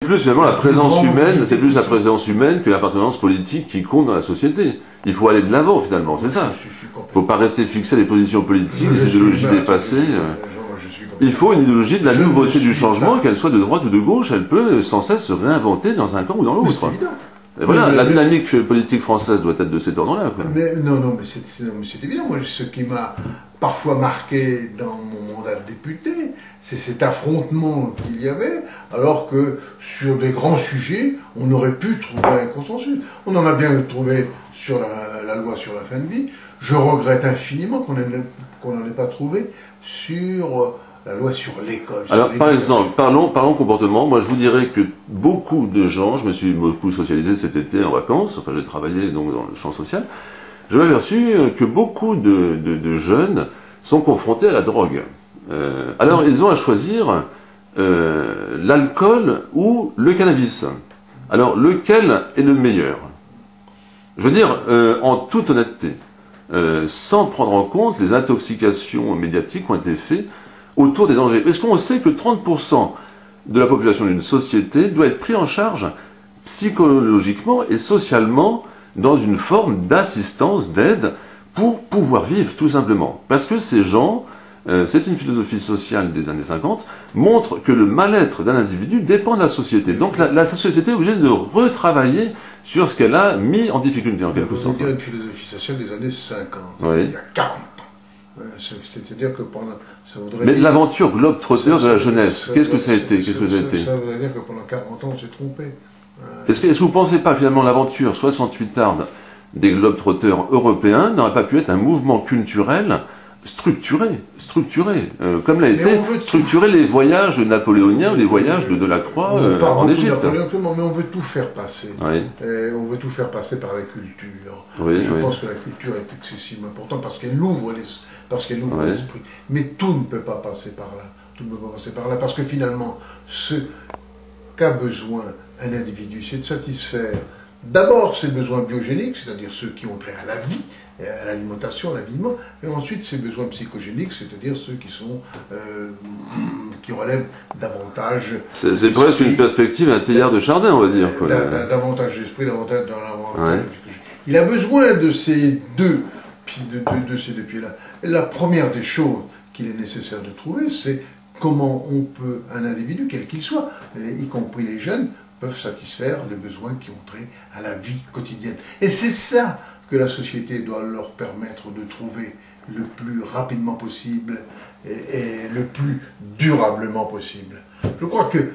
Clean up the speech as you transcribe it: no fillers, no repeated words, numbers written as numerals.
plus finalement la présence humaine, c'est plus la présence humaine que l'appartenance politique qui compte dans la société. Il faut aller de l'avant finalement, c'est ça. Il ne faut pas rester fixé à des positions politiques, des idéologies dépassées. Il faut une idéologie de la nouveauté du changement, qu'elle soit de droite ou de gauche, elle peut sans cesse se réinventer dans un camp ou dans l'autre. Et voilà, la dynamique politique française doit être de cet ordre-là. Mais c'est évident. Moi, ce qui m'a parfois marqué dans mon mandat de député, c'est cet affrontement qu'il y avait, alors que sur des grands sujets, on aurait pu trouver un consensus. On en a bien trouvé sur la loi sur la fin de vie. Je regrette infiniment qu'on n'en ait pas trouvé sur la loi sur l'école. Alors, par exemple, parlons comportement. Moi, je vous dirais que beaucoup de gens, je me suis beaucoup socialisé cet été en vacances, enfin, j'ai travaillé donc dans le champ social, je m'ai aperçu que beaucoup de jeunes sont confrontés à la drogue. Alors, ils ont à choisir l'alcool ou le cannabis. Alors, lequel est le meilleur? Je veux dire, en toute honnêteté, sans prendre en compte les intoxications médiatiques qui ont été faites autour des dangers. Est-ce qu'on sait que 30% de la population d'une société doit être pris en charge psychologiquement et socialement dans une forme d'assistance, d'aide, pour pouvoir vivre, tout simplement. Parce que ces gens, c'est une philosophie sociale des années 50, montre que le mal-être d'un individu dépend de la société. Donc la société est obligée de retravailler sur ce qu'elle a mis en difficulté, en quelque sorte. Il y a une philosophie sociale des années 50, oui. Il y a 40 ans. C'est-à-dire que pendant... Mais l'aventure globe-trotteur de la jeunesse, qu'est-ce que ça a été? Ça voudrait dire que pendant 40 ans, on s'est trompé. Est-ce que vous ne pensez pas, finalement, l'aventure 68arde des globe-trotteurs européens n'aurait pas pu être un mouvement culturel structuré, comme l'a été structuré les voyages napoléoniens ou les voyages de Delacroix en Égypte. Mais on veut tout faire passer. Oui. On veut tout faire passer par la culture. Oui, Je pense que la culture est excessivement importante parce qu'elle ouvre l'esprit. Mais tout ne peut pas passer par là. Tout ne peut pas passer par là parce que finalement, ce qu'a besoin un individu, c'est de satisfaire d'abord ses besoins biogéniques, c'est-à-dire ceux qui ont trait à la vie, à l'alimentation, à l'habillement, et ensuite ses besoins psychogéniques, c'est-à-dire ceux qui sont qui relèvent davantage. C'est presque une perspective, un théâtre de Chardin, on va dire. Davantage d'esprit, davantage dans l'avantage. Il a besoin de ces deux pieds-là. La première des choses qu'il est nécessaire de trouver, c'est comment on peut, un individu, quel qu'il soit, y compris les jeunes, peuvent satisfaire les besoins qui ont trait à la vie quotidienne. Et c'est ça que la société doit leur permettre de trouver le plus rapidement possible et le plus durablement possible. Je crois que